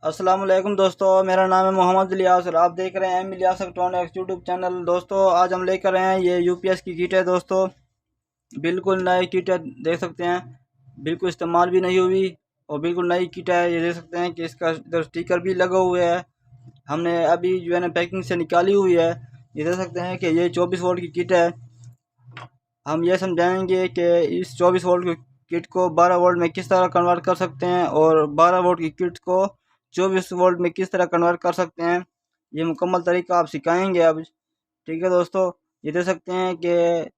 अस्सलाम वालेकुम दोस्तों, मेरा नाम है मोहम्मद इलियास और आप देख रहे हैं M Ilyas electronics YouTube channel. दोस्तों आज हम लेकर आए हैं ये यूपीएस की किट है। दोस्तों बिल्कुल नई किट है, देख सकते हैं बिल्कुल इस्तेमाल भी नहीं हुई और बिल्कुल नई किट है। ये देख सकते हैं कि इसका इधर स्टिकर भी लगा हुआ है, हमने अभी जो है ना पैकिंग से निकाली हुई है। ये देख सकते हैं कि ये 24 वोल्ट की किट है। हम ये समझाएंगे कि इस 24 वोल्ट की किट को 12 वोल्ट में किस तरह कन्वर्ट कर सकते हैं और 12 वोल्ट की किट को 24 वोल्ट में किस तरह कन्वर्ट कर सकते हैं। ये मुकम्मल तरीका आप सिखाएंगे अब। ठीक है दोस्तों, ये देख सकते हैं कि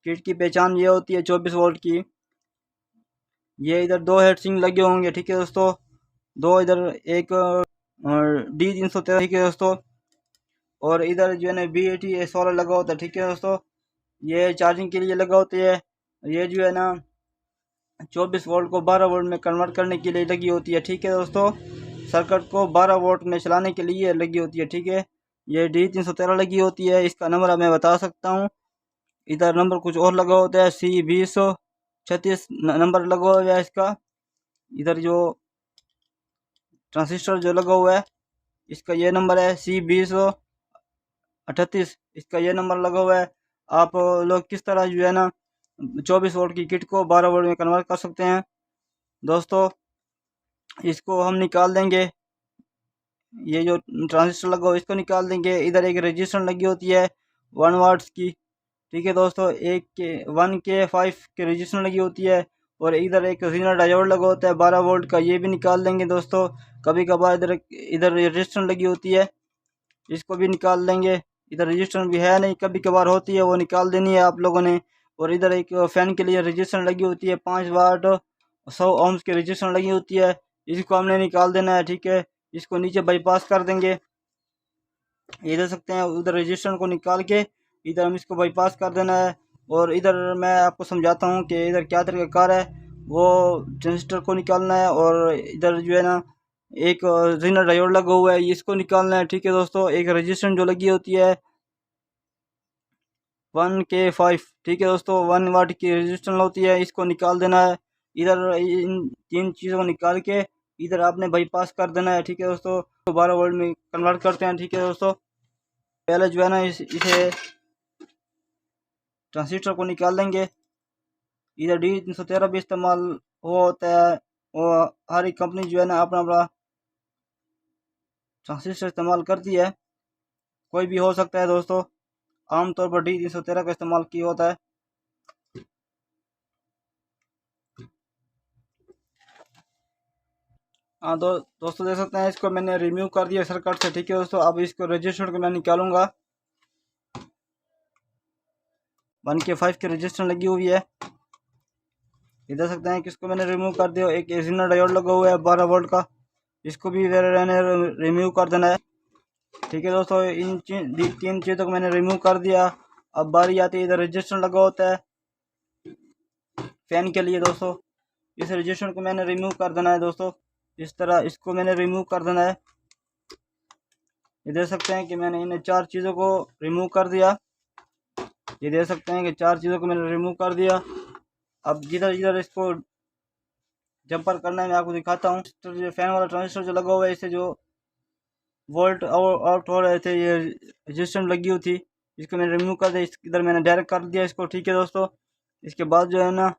किट की पहचान ये होती है 24 वोल्ट की। ये इधर दो हेड सिंक लगे होंगे। ठीक है दोस्तों, दो इधर एक D313। ठीक है दोस्तों, और इधर जो है ना BAT 16 लगा होता है। ठीक है दोस्तों, ये चार्जिंग के लिए लगा होती है। ये जो है ना 24 वोल्ट को 12 वोल्ट में कन्वर्ट करने के लिए लगी होती है। ठीक है दोस्तों, सर्किट को 12 वोल्ट में चलाने के लिए लगी होती है। ठीक है, ये D313 लगी होती है। इसका नंबर मैं बता सकता हूँ। इधर नंबर कुछ और लगा होता है, C2036 नंबर लगा हुआ है इसका। इधर जो ट्रांजिस्टर जो लगा हुआ है इसका ये नंबर है C2038, इसका ये नंबर लगा हुआ है। आप लोग किस तरह जो है ना 24 वोल्ट की किट को 12 वोल्ट में कन्वर्ट कर सकते हैं। दोस्तों इसको हम निकाल देंगे, ये जो ट्रांजिस्टर लगा हो इसको निकाल देंगे। इधर एक रजिस्टर लगी होती है 1 वाट्स की। ठीक है दोस्तों, 1K 5 के रजिस्टर लगी होती है और इधर एक ज़ीनर डायोड लगा होता है 12 वोल्ट का, ये भी निकाल देंगे। दोस्तों कभी कभार इधर इधर रजिस्टर लगी होती है, इसको भी निकाल देंगे। इधर रजिस्टर भी है नहीं, कभी कभार होती है, वो निकाल देनी है आप लोगों ने। और इधर एक फैन के लिए रजिस्टर लगी होती है 5 वाट 100 ohms की रजिस्टर लगी होती है, इसको हमने निकाल देना है। ठीक है, इसको नीचे बाईपास कर देंगे। ये देख सकते हैं उधर रजिस्टर को निकाल के इधर हम इसको बाईपास कर देना है। और इधर मैं आपको समझाता हूँ कि इधर क्या तरीका है। वो ट्रांजिस्टर को निकालना है और इधर जो है ना एक ज़ीनर डायोड लगा हुआ है, इसको निकालना है। ठीक है दोस्तों, एक रजिस्टर जो लगी होती है 1K 5। ठीक है दोस्तों, 1 वाट की रजिस्टर होती है, इसको निकाल देना है। इधर इन तीन चीज़ों को निकाल के इधर आपने बाईपास कर देना है। ठीक है दोस्तों, तो 12 वोल्ट में कन्वर्ट करते हैं। ठीक है दोस्तों, पहले जो है ना इसे ट्रांजिस्टर को निकाल देंगे। इधर D313 भी इस्तेमाल होता है और हर एक कंपनी जो है ना अपना अपना ट्रांजिस्टर इस्तेमाल करती है, कोई भी हो सकता है। दोस्तों आमतौर पर D313 का इस्तेमाल किया होता है। हाँ दोस्तों देख सकते हैं इसको मैंने रिमूव कर दिया सर्किट से। ठीक है दोस्तों, अब इसको रजिस्टर को मैं निकालूंगा। 1K 5 की रजिस्टर लगी हुई है, ये देख सकते हैं कि इसको मैंने रिमूव कर दिया। एक ज़ीनर डायोड लगा हुआ है 12 वोल्ट का, इसको भी मैंने रिमूव कर देना है। ठीक है दोस्तों, इन तीन चीज़ों को मैंने रिमूव कर दिया। अब बारी आती है, इधर रजिस्टर लगा होता है फैन के लिए। दोस्तों इस रजिस्टर को मैंने रिमूव कर देना है। दोस्तों इस तरह इसको मैंने रिमूव कर देना है। ये देख सकते हैं कि मैंने इन चार चीज़ों को रिमूव कर दिया। ये देख सकते हैं कि चार चीज़ों को मैंने रिमूव कर दिया। अब जिधर जिधर इसको जंपर करना है मैं आपको दिखाता हूँ। जो फैन वाला ट्रांजिस्टर जो लगा हुआ है, इससे जो वोल्ट आउट हो रहे थे, ये रजिस्टर लगी हुई थी, इसको मैंने रिमूव कर दिया। इधर मैंने डायरेक्ट कर दिया इसको। ठीक है दोस्तों, इसके बाद जो है ना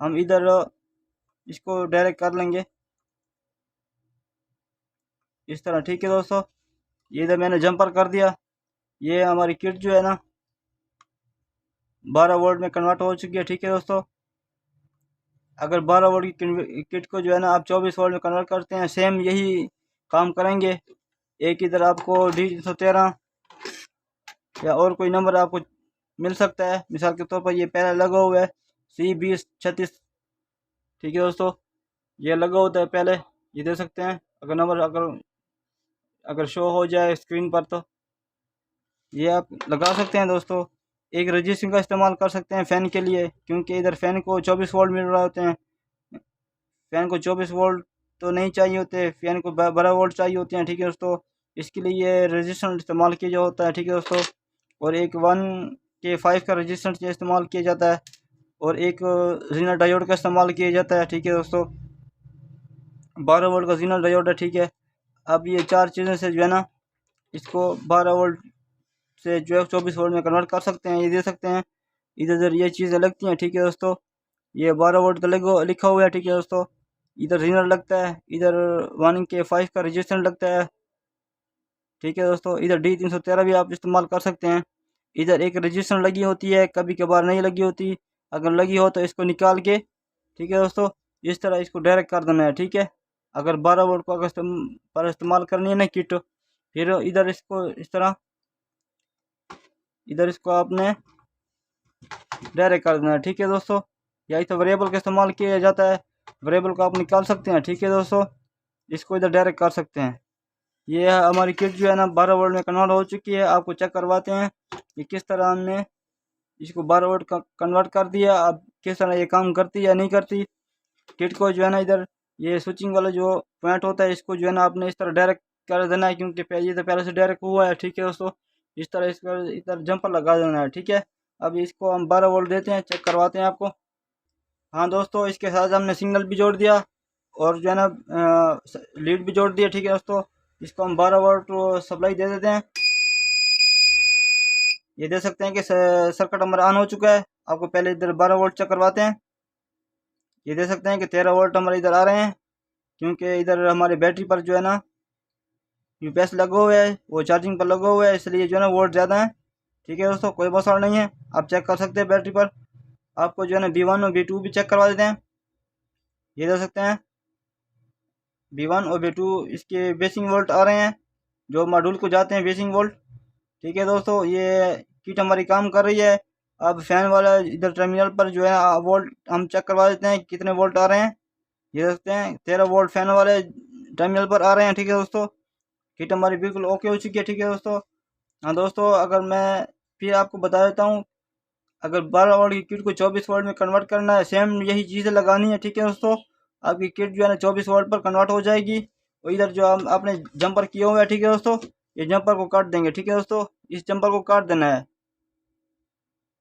हम इधर इसको डायरेक्ट कर लेंगे इस तरह। ठीक है दोस्तों, ये इधर मैंने जंपर कर दिया। ये हमारी किट जो है ना 12 वोल्ट में कन्वर्ट हो चुकी है। ठीक है दोस्तों, अगर 12 वोल्ट की किट को जो है ना आप 24 वोल्ट में कन्वर्ट करते हैं, सेम यही काम करेंगे। एक इधर आपको D313 या और कोई नंबर आपको मिल सकता है, मिसाल के तौर पर ये पहला लगा हुआ है C2036। ठीक है दोस्तों, ये लगा होता है पहले, ये दे सकते हैं। अगर नंबर अगर अगर शो हो जाए स्क्रीन पर तो ये आप लगा सकते हैं। दोस्तों एक रजिस्टर का इस्तेमाल कर सकते हैं फ़ैन के लिए, क्योंकि इधर फ़ैन को 24 वोल्ट मिल रहे होते हैं। फ़ैन को 24 वोल्ट तो नहीं चाहिए होते, फ़ैन को 12 वोल्ट चाहिए होते हैं। ठीक है दोस्तों, इसके लिए ये रजिस्टर इस्तेमाल किया जा होता है। ठीक है दोस्तों, और एक 1K 5 का रजिस्टर इस्तेमाल किया जाता है और एक ज़ीनर डायोड का इस्तेमाल किया जाता है। ठीक है दोस्तों, 12 वोल्ट का जीनल डायोड है, ठीक है। अब ये चार चीज़ें से जो है ना इसको 12 वोल्ट से जो है 24 वोल्ट में कन्वर्ट कर सकते हैं, ये दे सकते हैं। इधर उधर ये चीज़ें लगती हैं, ठीक है दोस्तों। ये 12 वोल्ट का लिखा हुआ है, ठीक है दोस्तों। इधर जीनल लगता है, इधर 1K5 का रजिस्टर लगता है, ठीक है दोस्तों। इधर D313 भी आप इस्तेमाल कर सकते हैं। इधर एक रजिस्टर लगी होती है, कभी कभार नहीं लगी होती। अगर लगी हो तो इसको निकाल के, ठीक है दोस्तों, इस तरह इसको डायरेक्ट कर देना है, ठीक है। अगर 12 वोल्ट को अगर पर इस्तेमाल करनी है ना किट, फिर इधर इसको इस तरह इधर इसको आपने डायरेक्ट कर देना है, ठीक है दोस्तों। या तो वेरिएबल का इस्तेमाल किया जाता है, वेरिएबल को आप निकाल सकते हैं, ठीक है दोस्तों। इसको इधर डायरेक्ट कर सकते हैं। ये हमारी किट जो है ना 12 वोल्ट में कन्वर्ट हो चुकी है। आपको चेक करवाते हैं कि किस तरह हमने इसको 12 वोल्ट का कन्वर्ट कर दिया। अब किस तरह ये काम करती है या नहीं करती। किट को जो है ना इधर ये स्विचिंग वाला जो पॉइंट होता है इसको जो है ना आपने इस तरह डायरेक्ट कर देना है, क्योंकि ये तो पहले से डायरेक्ट हुआ है, ठीक है दोस्तों। इस तरह इसका इधर जंपर लगा देना है, ठीक है। अब इसको हम 12 वोल्ट देते हैं, चेक करवाते हैं आपको। हाँ दोस्तों, इसके साथ हमने सिग्नल भी जोड़ दिया और जो है ना लीड भी जोड़ दिया, ठीक है दोस्तों। इसको हम 12 वोल्ट सप्लाई दे देते हैं। ये दे सकते हैं कि सर्किट हमारा ऑन हो चुका है। आपको पहले इधर 12 वोल्ट चेक करवाते हैं। ये दे सकते हैं कि 13 वोल्ट हमारे इधर आ रहे हैं, क्योंकि इधर हमारी बैटरी पर जो है ना यूपीएस लगा हुआ है, वो चार्जिंग पर लगा हुआ है, इसलिए जो है ना वोल्ट ज़्यादा है, ठीक है दोस्तों। कोई मसला नहीं है, आप चेक कर सकते हैं बैटरी पर। आपको जो है ना V1 और V2 भी चेक करवा देते हैं। ये दे सकते हैं V1 और V2 इसके बेसिंग वोल्ट आ रहे हैं, जो मॉड्यूल को जाते हैं बेसिंग वोल्ट, ठीक है दोस्तों। ये किट हमारी काम कर रही है। अब फैन वाला इधर टर्मिनल पर जो है वोल्ट हम चेक करवा देते हैं कितने वोल्ट आ रहे हैं। ये देखते हैं 13 वोल्ट फैन वाले टर्मिनल पर आ रहे हैं, ठीक है दोस्तों। किट हमारी बिल्कुल ओके हो चुकी है, ठीक है दोस्तों। हाँ दोस्तों, अगर मैं फिर आपको बता देता हूँ, अगर 12 वोल्ट की किट को 24 वोल्ट में कन्वर्ट करना है, सेम यही चीज़ें लगानी है, ठीक है दोस्तों। आपकी किट जो है ना 24 वोल्ट पर कन्वर्ट हो जाएगी। और इधर जो हम आपने जंपर किया हुआ है, ठीक है दोस्तों, ये जंपर को काट देंगे, ठीक है दोस्तों। इस जंपर को काट देना है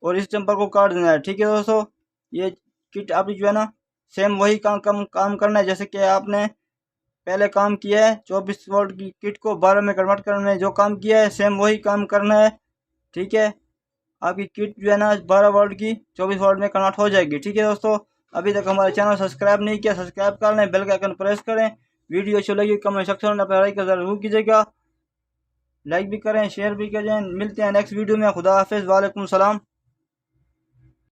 और इस जंपर को काट देना है, ठीक है दोस्तों। ये किट आपकी जो है ना सेम वही काम करना है जैसे कि आपने पहले काम किया है। 24 वोल्ट की किट को 12 में कन्वर्ट करने में जो काम किया है, सेम वही काम करना है, ठीक है। आपकी किट जो है ना 12 वोल्ट की 24 वोल्ट में कन्वर्ट हो जाएगी, ठीक है दोस्तों। अभी तक हमारे चैनल सब्सक्राइब नहीं किया, सब्सक्राइब कर लें, बेल का आइकन प्रेस करें। वीडियो अच्छी लगी कमेंट सेक्शन में अपना लाइक जरूर कीजिएगा, लाइक भी करें, शेयर भी करें। मिलते हैं नेक्स्ट वीडियो में। खुदा हाफिज़, वालेकुम सलाम।